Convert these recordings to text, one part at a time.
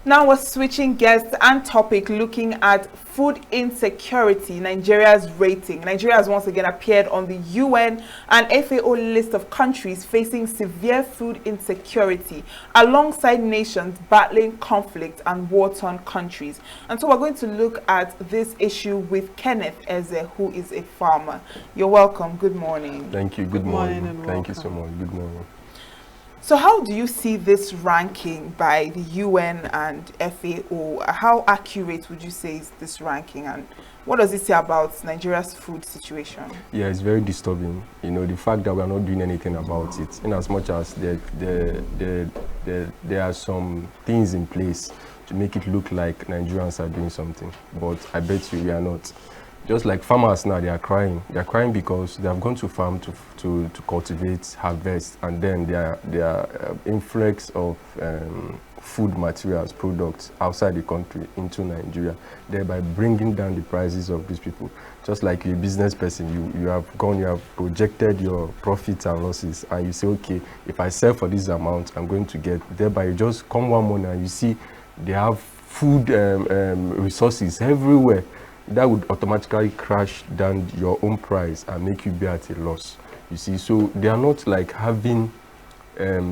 Now we're switching guests and topic, looking at food insecurity, Nigeria's rating. Nigeria has once again appeared on the UN and FAO list of countries facing severe food insecurity, alongside nations battling conflict and war-torn countries. And so we're going to look at this issue with Kenneth Eze, who is a farmer. You're welcome. Good morning. Thank you. Good morning. Thank you so much. Good morning. So how do you see this ranking by the UN and FAO? How accurate would you say is this ranking, and what does it say about Nigeria's food situation? Yeah, it's very disturbing. You know, the fact that we are not doing anything about it, in as much as there are some things in place to make it look like Nigerians are doing something, but I bet you we are not. Just like farmers now, they are crying. They are crying because they have gone to farm to cultivate, harvest, and then their influx of food materials, products outside the country into Nigeria, thereby bringing down the prices of these people. Just like a business person, you have projected your profits and losses, and you say, okay, if I sell for this amount, I'm going to get, thereby you just come one morning and you see they have food resources everywhere. That would automatically crash down your own price and make you be at a loss. You see, so they are not like having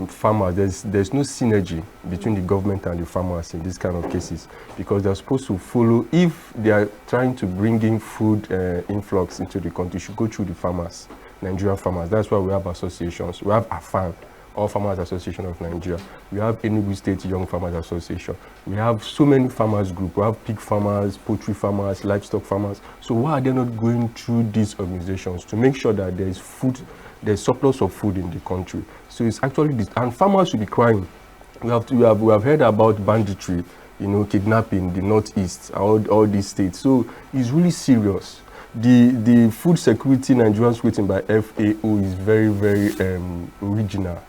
farmers. There's no synergy between the government and the farmers in these kind of cases, because they're supposed to follow. If they are trying to bring in food influx into the country, should go through the farmers, Nigerian farmers. That's why we have associations. We have AFAN, All Farmers Association of Nigeria. We have Enugu State Young Farmers Association. We have so many farmers groups. We have pig farmers, poultry farmers, livestock farmers. So why are they not going through these organizations to make sure that there is food, there's surplus of food in the country? So it's actually this, and farmers should be crying. We have heard about banditry, you know, kidnapping, the northeast, all these states. So it's really serious. The food security Nigerians rating by FAO is very, very regional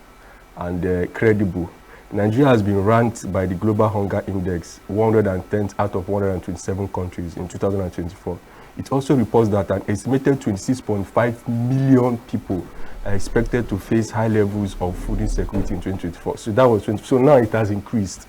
and credible. Nigeria has been ranked by the Global Hunger Index 110th out of 127 countries in 2024. It also reports that an estimated 26.5 million people are expected to face high levels of food insecurity in 2024. So that was 20. So now it has increased,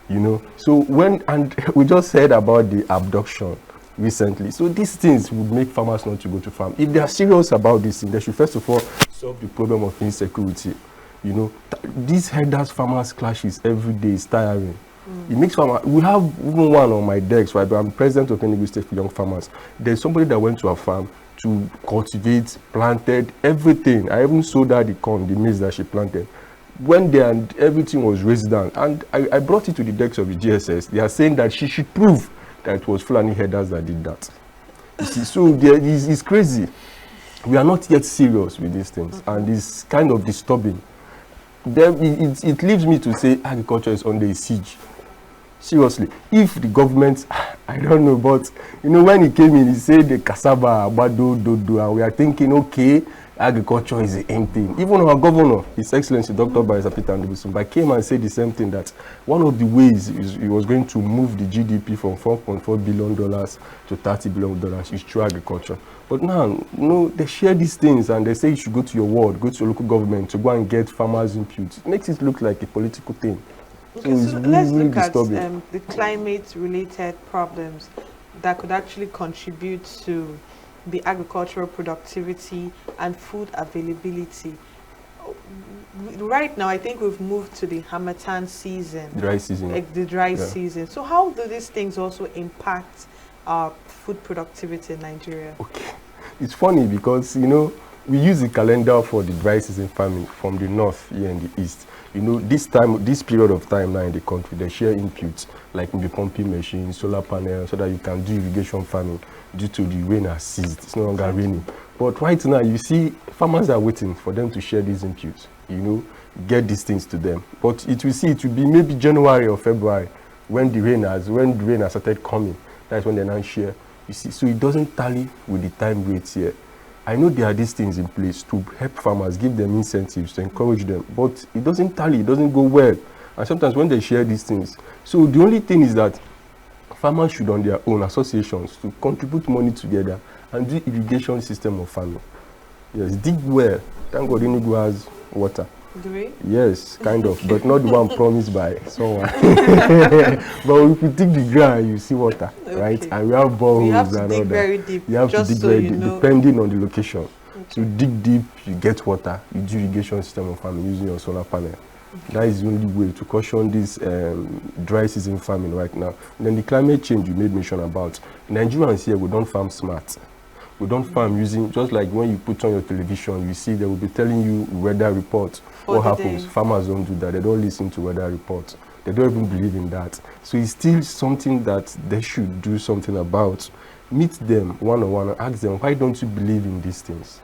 you know. So and we just heard about the abduction recently. So these things would make farmers not to go to farm. If they are serious about this, they should first of all solve the problem of insecurity. You know, these herders farmers clashes every day is tiring. It makes farmers. We have even one on my desk, right? I'm president of Enugu State for Young Farmers. There's somebody that went to a farm to cultivate, planted everything. I even sold her the corn, the maize that she planted. When everything was raised down, and I brought it to the desk of the GSS. They are saying that she should prove that it was Fulani herders that did that. You see, so it's crazy. We are not yet serious with these things, and it's kind of disturbing. Then it leaves me to say agriculture is under a siege. Seriously, if the government, I don't know, but you know, when he came in, he said the cassava, abado, dodo, and we are thinking, okay, agriculture is the end thing. Even our governor, His Excellency Dr. Barrister Peter Ndubisumba, came and said the same thing, that one of the ways he was going to move the GDP from $4.4 billion to $30 billion is through agriculture. But now, you know, they share these things and they say you should go to your ward, go to your local government to go and get farmers' input. It makes it look like a political thing. Okay, so let's look at the climate-related problems that could actually contribute to the agricultural productivity and food availability. Right now, I think we've moved to the Harmattan season. Dry season. Like the dry season. So how do these things also impact our food productivity in Nigeria? Okay. It's funny because, you know, we use the calendar for the dry season farming from the north here in the east. You know, this period of time now in the country, they share inputs like maybe pumping machines, solar panels, so that you can do irrigation farming due to the rain has ceased. It's no longer raining. But right now, you see, farmers are waiting for them to share these inputs, you know, get these things to them. But it will be maybe January or February when the rain has started coming. That's when they now share. You see, so it doesn't tally with the time rates here. I know there are these things in place to help farmers, give them incentives, to encourage them, but it doesn't tally, it doesn't go well. And sometimes when they share these things, so the only thing is that farmers should, on their own associations, to contribute money together and do irrigation system of farming. Yes, dig well. Thank God Enugu has water. Do we? Yes, kind of, but not the one promised by someone. But if you dig the ground, you see water, right? And we have boreholes. You have to dig very deep. You have to dig very deep, depending on the location. So dig deep, you get water. You do irrigation system of farming using your solar panel. That is the only way to caution this dry season farming right now. And then the climate change you made mention about. Nigerians here, we don't farm smart. We don't farm using, just like when you put on your television, you see they will be telling you weather reports. What happens? Farmers don't do that. They don't listen to weather reports. They don't even believe in that. So it's still something that they should do something about. Meet them one-on-one and ask them, why don't you believe in these things?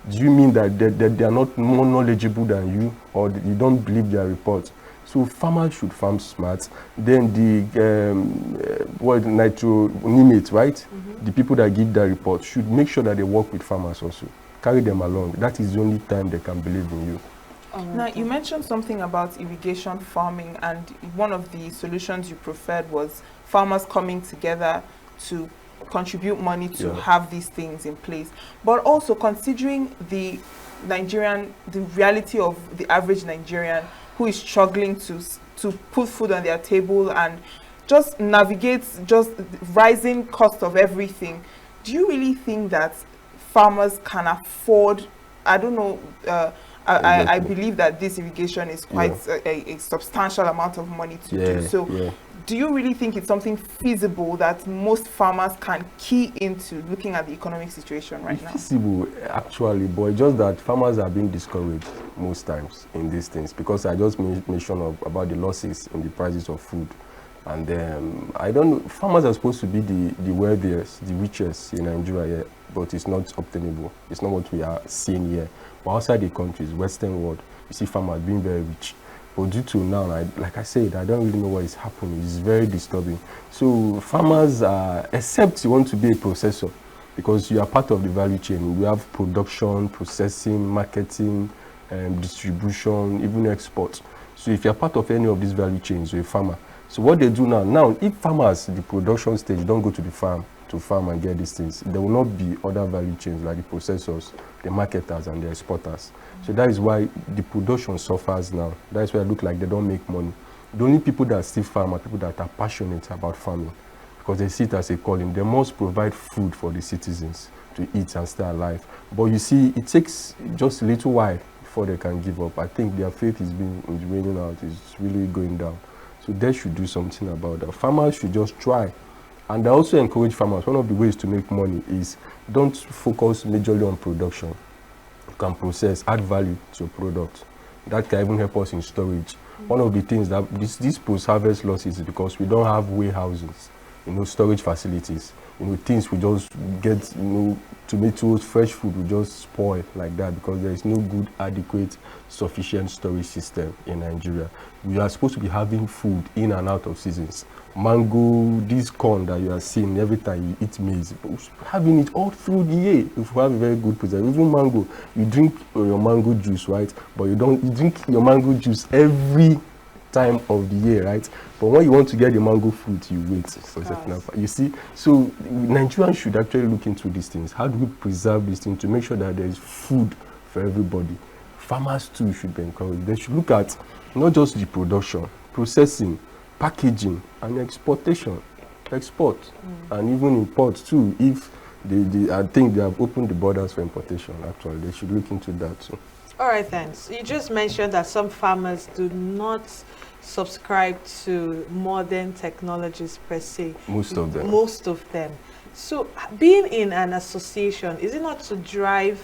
Do you mean that they are not more knowledgeable than you, or you don't believe their reports? So farmers should farm smart. Then the nitrogenate, right? The people that give that report should make sure that they work with farmers also. Carry them along. That is the only time they can believe in you. Now, you mentioned something about irrigation farming, and one of the solutions you preferred was farmers coming together to contribute money to have these things in place. But also considering the reality of the average Nigerian who is struggling to put food on their table and just navigate just rising cost of everything, do you really think that farmers can afford, I don't know, I believe that this irrigation is quite a substantial amount of money to do. So do you really think it's something feasible that most farmers can key into looking at the economic situation right now? It's feasible, actually, but it's just that farmers are being discouraged most times in these things, because I just mentioned about the losses in the prices of food. And I don't know, farmers are supposed to be the wealthiest, the richest in Nigeria, but it's not obtainable. It's not what we are seeing here. But outside the countries, Western world, you see farmers being very rich. But due to now, like I said, I don't really know what is happening. It's very disturbing. So farmers, except you want to be a processor, because you are part of the value chain. We have production, processing, marketing, distribution, even export. So if you're part of any of these value chains, you're a farmer. So what they do now, if farmers, the production stage, don't go to the farm to farm and get these things, there will not be other value chains like the processors, the marketers, and the exporters. So that is why the production suffers now. That is why it looks like they don't make money. The only people that still farm are people that are passionate about farming, because they see it as a calling. They must provide food for the citizens to eat and stay alive. But you see, it takes just a little while before they can give up. I think their faith is waning out, it's really going down. So they should do something about that. Farmers should just try. And I also encourage farmers, one of the ways to make money is don't focus majorly on production. You can process, add value to your product. That can even help us in storage. One of the things that this post-harvest losses is because we don't have warehouses, storage facilities. Things we just get, tomatoes, fresh food will just spoil like that because there is no good, adequate, sufficient storage system in Nigeria. We are supposed to be having food in and out of seasons. Mango, this corn that you are seeing every time you eat maize, having it all through the year. If you have a very good preserve, even mango, you drink your mango juice, right? But you drink your mango juice every time of the year, right? But when you want to get the mango fruit, you wait for certain. You see, so Nigerians should actually look into these things. How do we preserve these things to make sure that there is food for everybody? Farmers too should be encouraged. They should look at not just the production, processing, packaging, and exportation, and even import too. If I think they have opened the borders for importation. Actually, they should look into that too. All right, thanks. You just mentioned that some farmers do not subscribe to modern technologies per se. Most of them. Most of them. So being in an association, is it not to drive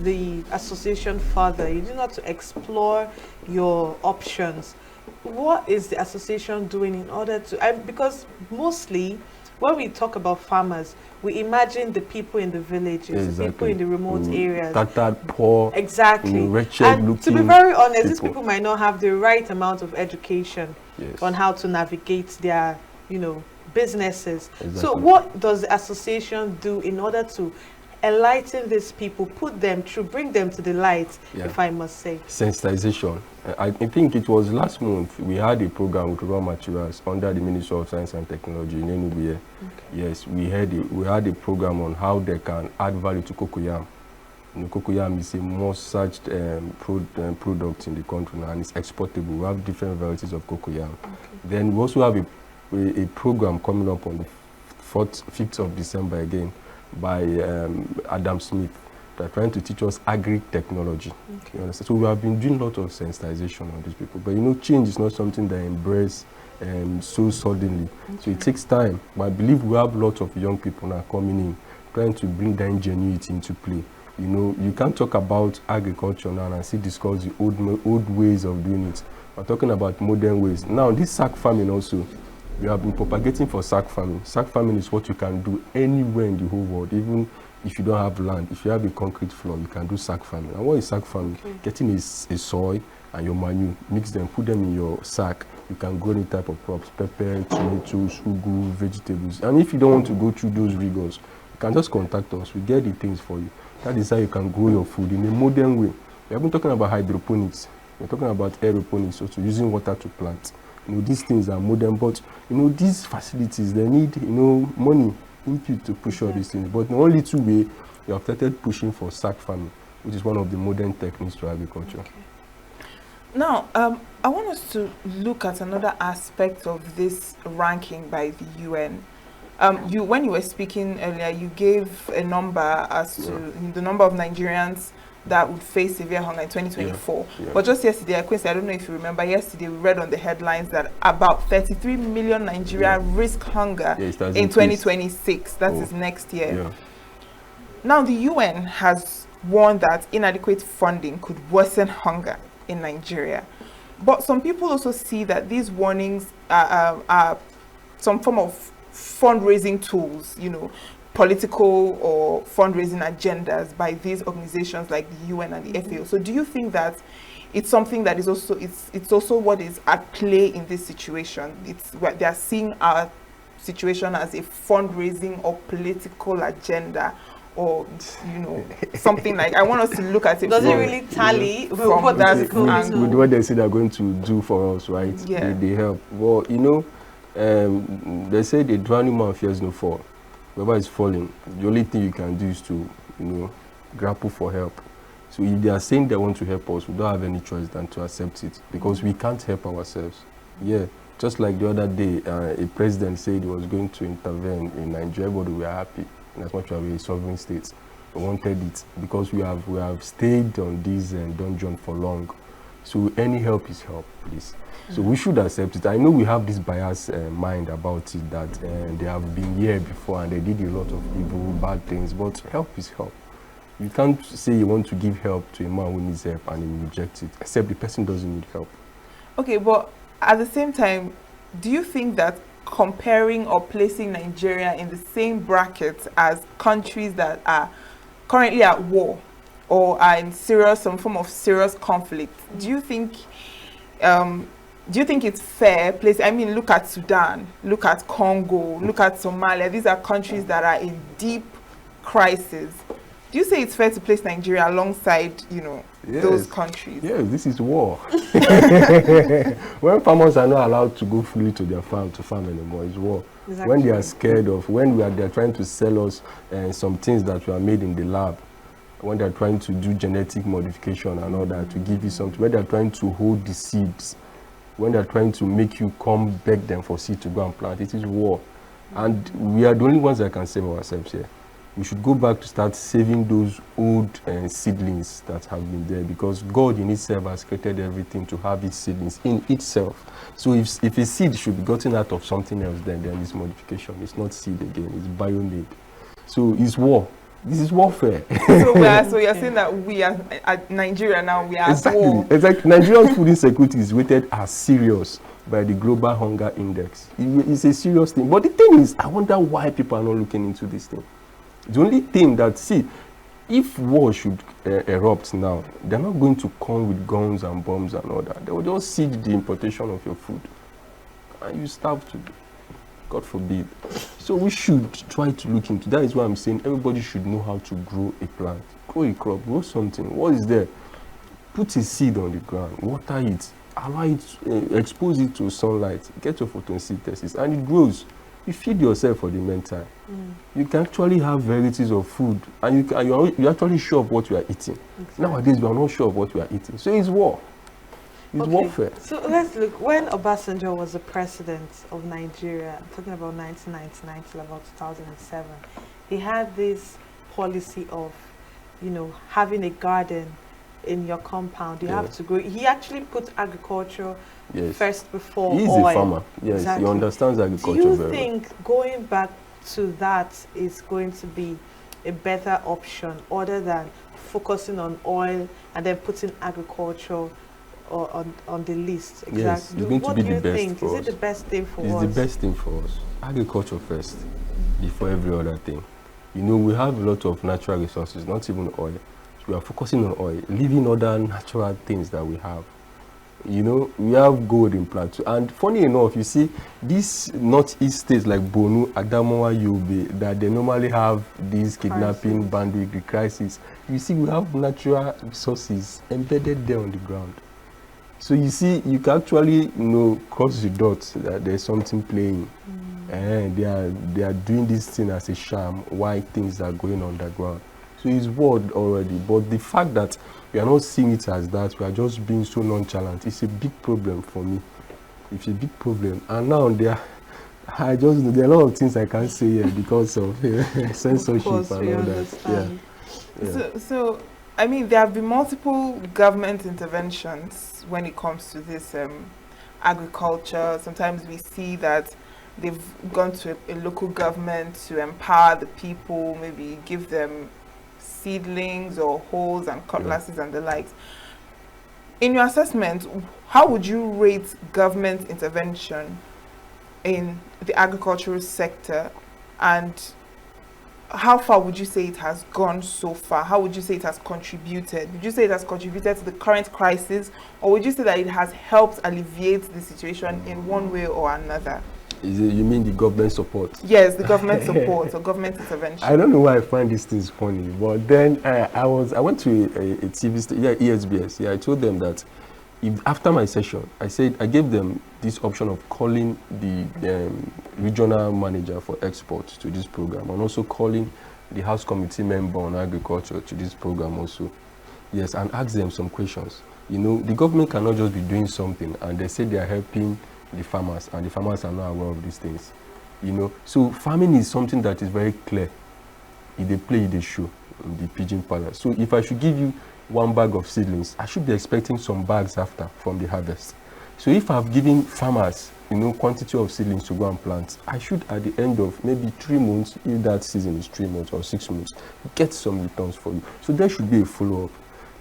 the association further? Is it not to explore your options? What is the association doing in order to, because mostly when we talk about farmers, we imagine the people in the villages, the people in the remote areas. Tattered, poor, wretched and to be very honest, these people might not have the right amount of education on how to navigate their, businesses. So what does the association do in order to enlighten these people, put them through, bring them to the light, if I must say? Sensitization. I think it was last month we had a program with raw materials under the Ministry of Science and Technology in Enugu. Yes, we had a program on how they can add value to cocoyam. cocoyam is a most searched product in the country now, and it's exportable. We have different varieties of cocoyam. Okay. Then we also have a program coming up on the 5th of December again by Adam Smith. They're trying to teach us agri-technology. Okay. You understand? So we have been doing a lot of sensitization on these people. But change is not something that embrace so suddenly. Okay. So it takes time. But I believe we have lots of young people now coming in, trying to bring that ingenuity into play. You can't talk about agriculture now and still discuss the old ways of doing it. We're talking about modern ways. Now, this sack farming also, we have been propagating for sack farming. Sack farming is what you can do anywhere in the whole world, even if you don't have land. If you have a concrete floor, you can do sack farming. And what is sack farming? Okay. Getting a soil and your manure, mix them, put them in your sack. You can grow any type of crops, pepper, tomatoes, ugu, vegetables. And if you don't want to go through those rigors, you can just contact us. We get the things for you. That is how you can grow your food in a modern way. We have been talking about hydroponics. We're talking about aeroponics, also using water to plant. These things are modern, but these facilities, they need money, input to push all these things. But the only two way we have started pushing for sack farming, which is one of the modern techniques to agriculture. Okay. Now, I want us to look at another aspect of this ranking by the UN. When you were speaking earlier, you gave a number as to the number of Nigerians that would face severe hunger in 2024. Yeah. But just yesterday, Quincy, I don't know if you remember, yesterday we read on the headlines that about 33 million Nigeria risk hunger in 2026. That is next year. Yeah. Now, the UN has warned that inadequate funding could worsen hunger in Nigeria. But some people also see that these warnings are some form of fundraising tools, political or fundraising agendas by these organizations like the UN and the FAO. So do you think that it's something that is also, it's also what is at play in this situation? It's what they are seeing our situation as a fundraising or political agenda, or something like, I want us to look at it. Does it really tally with what with what they say they're going to do for us, right? Yeah. They help. Well, they say the drowning man fears no fall. Whoever is falling, the only thing you can do is to, grapple for help. So if they are saying they want to help us, we don't have any choice than to accept it, because we can't help ourselves. Yeah, just like the other day, a president said he was going to intervene in Nigeria, but we are happy. And as much as we are a sovereign state, we wanted it because we have stayed on this dungeon for long. So any help is help, please. So we should accept it. I know we have this biased mind about it, that they have been here before and they did a lot of evil, bad things, but help is help. You can't say you want to give help to a man who needs help and he rejects it, except the person doesn't need help. Okay, but at the same time, do you think that comparing or placing Nigeria in the same bracket as countries that are currently at war or are in some form of serious conflict, do you think it's fair place? I mean, look at Sudan, look at Congo, look at Somalia. These are countries that are in deep crisis. Do you say it's fair to place Nigeria alongside, those countries? Yeah, this is war. When farmers are not allowed to go freely to their farm to farm anymore, it's war. Exactly. When they are scared of, when they're trying to sell us some things that were made in the lab, when they're trying to do genetic modification and all that to give you something, when they're trying to hold the seeds, when they're trying to make you come beg them for seed to go and plant, it is war. And we are the only ones that can save ourselves here. We should go back to start saving those old seedlings that have been there, because God in itself has created everything to have its seedlings in itself. So if a seed should be gotten out of something else, then it's modification. It's not seed again, it's bio-made. So it's war. This is warfare. So you're saying that we are at Nigeria now, we are at war. Exactly. Nigerian food insecurity is rated as serious by the Global Hunger Index. It's a serious thing. But the thing is, I wonder why people are not looking into this thing. The only thing that, if war should erupt now, they're not going to come with guns and bombs and all that. They will just siege the importation of your food. And you starve to, God forbid. So we should try to look into that. Is why I'm saying everybody should know how to grow a plant, grow a crop, grow something. What is there? Put a seed on the ground, water it, allow it, expose it to sunlight, get your photosynthesis, and it grows. you feed yourself for the meantime. You can actually have varieties of food, and you're actually sure of what you are eating. Exactly. Nowadays, we are not sure of what we are eating. So it's war. It's warfare. So let's look. When Obasanjo was the president of Nigeria, I'm talking about 1999 till about 2007, he had this policy of, you know, having a garden in your compound. You have to grow. He actually put agriculture first before oil. He's a farmer. Yes, exactly. He understands agriculture very well. Do you think going back to that is going to be a better option other than focusing on oil and then putting agriculture on the list? Exactly. Yes, it's going to be the best think? for us. Is it the best thing for us? It's the best thing for us. Agriculture first, before every other thing. You know, we have a lot of natural resources, not even oil. So we are focusing on oil, leaving other natural things that we have. You know, we have gold in Plateau. And funny enough, you see, these northeast states like Borno, Adamawa, Yobe, that they normally have these kidnapping, banditry crisis. You see, we have natural resources embedded there on the ground. So you see, you can actually, you know, cross the dots that there's something playing. And they are doing this thing as a sham while things are going on the ground. So it's word already. But the fact that we are not seeing it as that, we are just being so nonchalant, it's a big problem for me. It's a big problem. And now there are a lot of things I can't say here because of censorship and all that. Yeah. So I mean, there have been multiple government interventions when it comes to this agriculture. Sometimes we see that they've gone to a local government to empower the people, maybe give them seedlings or hoes and cutlasses and the likes. In your assessment, how would you rate government intervention in the agricultural sector, and how far would you say it has gone so far? How would you say it has contributed? Would you say it has contributed to the current crisis, or would you say that it has helped alleviate the situation in one way or another? You mean the government support? Yes, the government support or government intervention. I don't know why I find these things funny, but then I went to a TV station, ESBS. Yeah, I told them that after my session, I gave them this option of calling the regional manager for exports to this program, and also calling the House Committee member on agriculture to this program also. Yes, and ask them some questions. You know, the government cannot just be doing something and they say they are helping the farmers, and the farmers are not aware of these things. You know, so farming is something that is very clear. If they play, they show in the pigeon palace. So if I should give you 1 bag of seedlings, I should be expecting some bags after from the harvest. So if I've given farmers, you know, quantity of seedlings to go and plant, I should at the end of maybe 3 months, if that season is 3 months or 6 months, get some returns for you. So there should be a follow-up.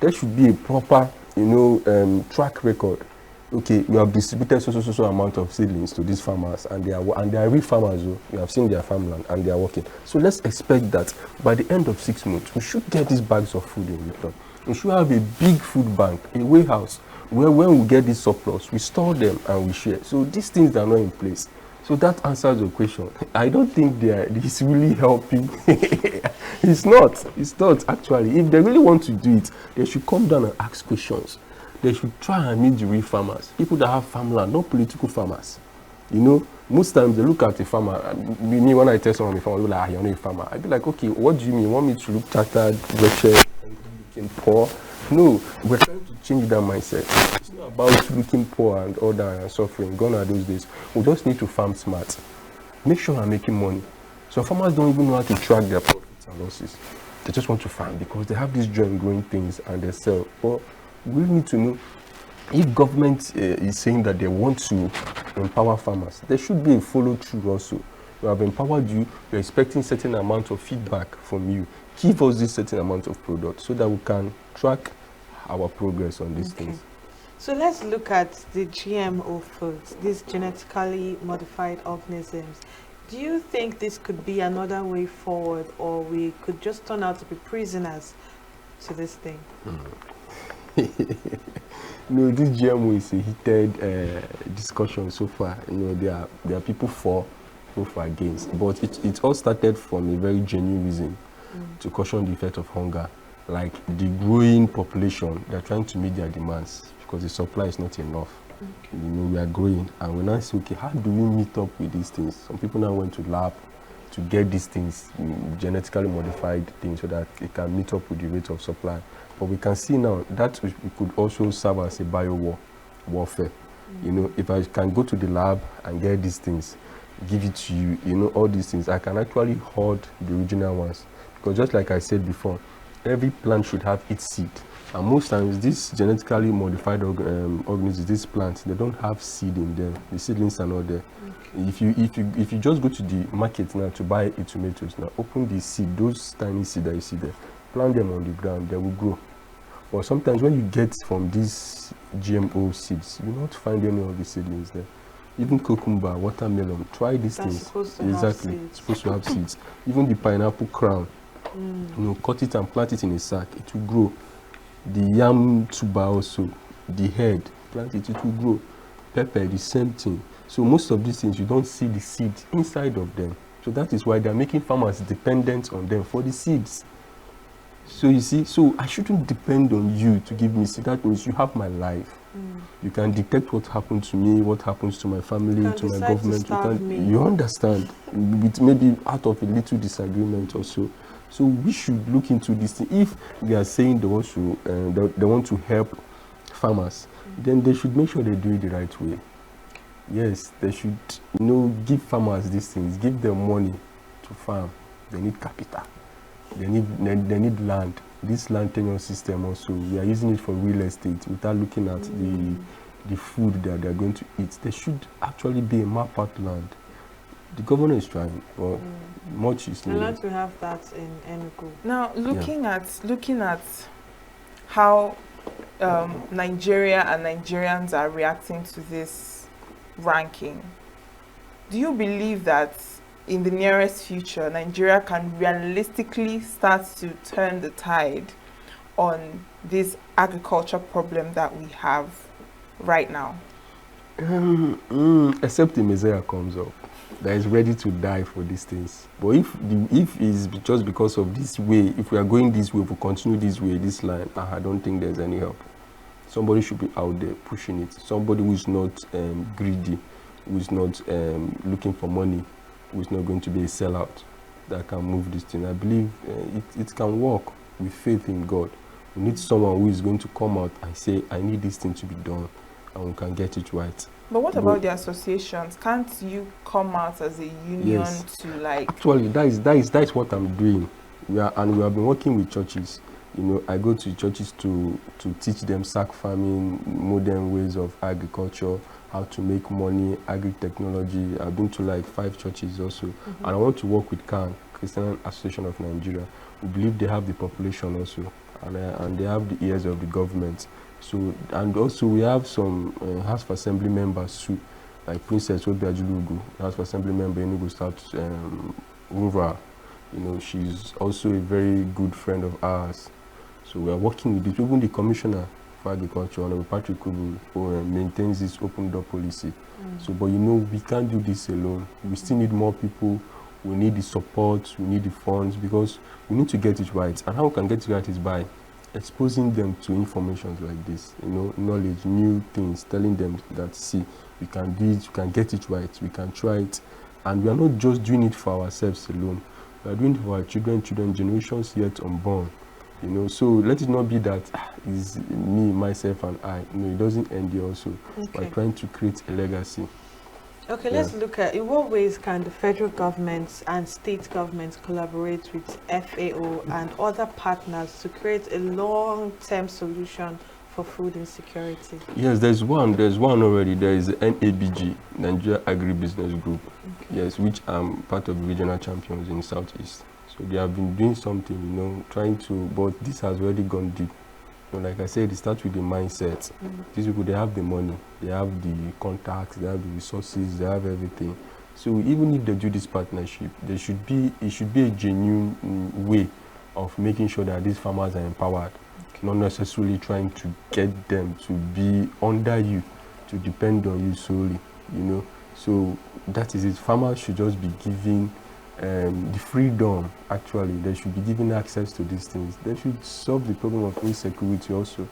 There should be a proper, you know, track record. Okay, you have distributed so amount of seedlings to these farmers, and they are real farmers. You have seen their farmland and they are working. So let's expect that by the end of 6 months, we should get these bags of food in return. We should have a big food bank, a warehouse, where when we get this surplus, we store them and we share. So these things are not in place. So that answers your question. I don't think it's really helping. It's not actually. If they really want to do it, they should come down and ask questions. They should try and meet the real farmers, people that have farmland, not political farmers. You know, most times they look at a farmer. Me, when I tell someone a farmer, they're like, you're not a farmer. I'd be like, okay, what do you mean? You want me to look tattered, wretched, looking poor? No, we're trying to change that mindset. It's not about looking poor and all that and suffering. Gone are those days. We just need to farm smart. Make sure I'm making money. So farmers don't even know how to track their profits and losses. They just want to farm because they have this joy in growing things and they sell. But we need to know, if government is saying that they want to empower farmers, there should be a follow-through also. We have empowered you, we're expecting certain amount of feedback from you. Give us this certain amount of product so that we can track our progress on these things. So let's look at the GMO foods, these genetically modified organisms. Do you think this could be another way forward, or we could just turn out to be prisoners to this thing? No, this GMO is a heated discussion so far. You know, there are people for against, but it all started from a very genuine reason, to caution the effect of hunger. Like the growing population, they're trying to meet their demands because the supply is not enough. You know, we are growing, and we're now saying, okay, how do we meet up with these things? Some people now went to lab to get these things, genetically modified things, so that it can meet up with the rate of supply. But we can see now that we could also serve as a warfare. You know, if I can go to the lab and get these things, give it to you, you know, all these things, I can actually hoard the original ones. Because just like I said before, every plant should have its seed. And most times, these genetically modified organisms, these plants, they don't have seed in them. The seedlings are not there. Okay. If you just go to the market now to buy a tomatoes, now open the seed, those tiny seeds that you see there, plant them on the ground, they will grow. But sometimes when you get from these GMO seeds, you will not find any of the seedlings there. Even cucumber, watermelon, try these things. Exactly, it's supposed to have seeds. Even the pineapple crown, you know, cut it and plant it in a sack, it will grow. The yam tuber also, the head, plant it, it will grow. Pepper, the same thing. So most of these things, you don't see the seed inside of them. So that is why they're making farmers dependent on them for the seeds. So you see, so I shouldn't depend on you to give me seed. That means you have my life. You can detect what happened to me, what happens to my family, to my government. You understand, with maybe out of a little disagreement or so. So we should look into this thing. If they are saying they want to help farmers, then they should make sure they do it the right way. Yes, they should, you know, give farmers these things, give them money to farm. They need capital. They need land. This land tenure system also, we are using it for real estate without looking at the food that they are going to eat. There should actually be a map out land. The governor is trying, but much is needed. I'd like to have that in Enugu. Now, looking at how Nigeria and Nigerians are reacting to this ranking, do you believe that in the nearest future, Nigeria can realistically start to turn the tide on this agriculture problem that we have right now? Except the Messiah comes up that is ready to die for these things. But if it's just because of this way, if we are going this way, if we continue this way, this line, I don't think there's any help. Somebody should be out there pushing it. Somebody who is not greedy, who is not looking for money, who is not going to be a sellout, that can move this thing. I believe it can work with faith in God. We need someone who is going to come out and say, I need this thing to be done, and we can get it right. But what about the associations? Can't you come out as a union to like... Actually, that is what I'm doing. We have been working with churches. You know, I go to churches to teach them sack farming, modern ways of agriculture, how to make money, agri-technology. I've been to like 5 churches also. And I want to work with CAN, Christian Association of Nigeria. We believe they have the population also, and they have the ears of the government. So, and also we have some House of Assembly members too, like Princess Obi Ajulugu, House of Assembly member in Enugu South Rural. You know, she's also a very good friend of ours. So we are working with it. Even the Commissioner for Agriculture, Honorable Patrick Kubu, who maintains this open door policy. So, but you know, we can't do this alone. We still need more people. We need the support. We need the funds, because we need to get it right. And how we can get it right is by exposing them to information like this, you know, knowledge, new things, telling them that, see, we can do it, we can get it right, we can try it. And we are not just doing it for ourselves alone. We are doing it for our children, generations yet unborn. You know, so let it not be that is me, myself, and I. You know, it doesn't end here also. Okay. We're trying to create a legacy. Okay, let's look at in what ways can the federal governments and state governments collaborate with FAO and other partners to create a long-term solution for food insecurity? Yes, there's one already. There is the NABG, Nigeria Agribusiness Group. Okay. Yes, which I'm part of the regional champions in Southeast. So they have been doing something, you know, trying to, but this has already gone deep. You know, like I said, it starts with the mindset. These people, they have the money, they have the contacts, they have the resources, they have everything. So even if they do this partnership, it should be a genuine way of making sure that these farmers are empowered, not necessarily trying to get them to be under you, to depend on you solely, you know. So that is it. Farmers should just be giving the freedom. Actually, they should be given access to these things. They should solve the problem of insecurity also.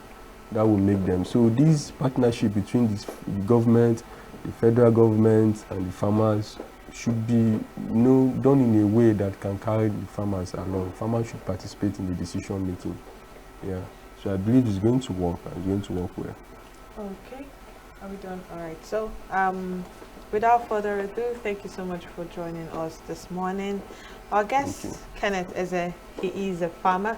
that will make them. So this partnership between the government, the federal government, and the farmers should be done in a way that can carry the farmers along. Farmers should participate in the decision making. Yeah. So I believe it's going to work, and it's going to work well. Okay. Are we done? All right. So without further ado, thank you so much for joining us this morning. Our guest, Kenneth Eze, he is a farmer.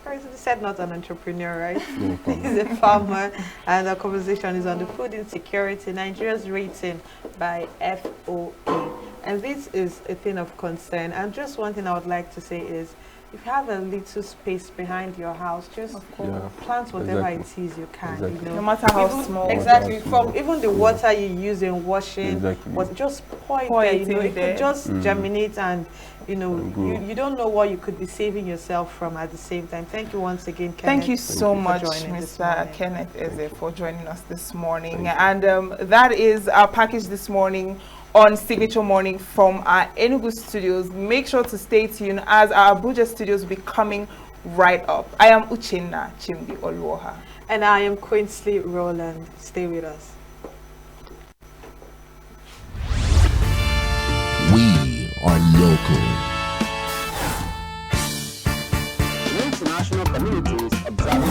Or is it said not an entrepreneur, right? No, he's a farmer, and the conversation is on the food insecurity, Nigeria's rating by FOA. And this is a thing of concern. And just one thing I would like to say is, if you have a little space behind your house, just plant whatever it is you can. Exactly. No matter how small. Exactly. From even the water you use in washing, but just pour it there. It could just germinate, and you don't know what you could be saving yourself from at the same time. Thank you once again, Kenneth. Thank you so much, Mr. Kenneth Eze, for joining us this morning. And that is our package this morning on Signature Morning from our Enugu studios. Make sure to stay tuned as our Abuja studios will be coming right up. I am Uchenna Chimbi Oluoha. And I am Quinsley Rowland. Stay with us. We are local. The international community is observing.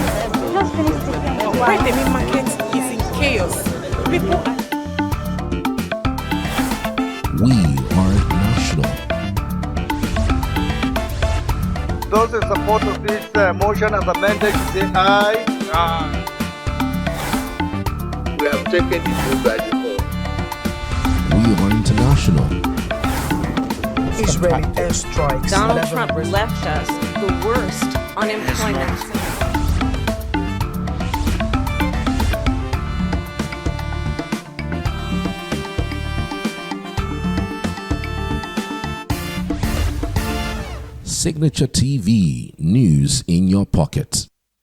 Just finished it. Why the main market is in chaos. People are We are national. Those in support of this motion as amended, say aye. Aye. We have taken the vote by default. We are international. Israeli airstrikes. Donald Trump left us the worst unemployment. Signature TV, news in your pocket.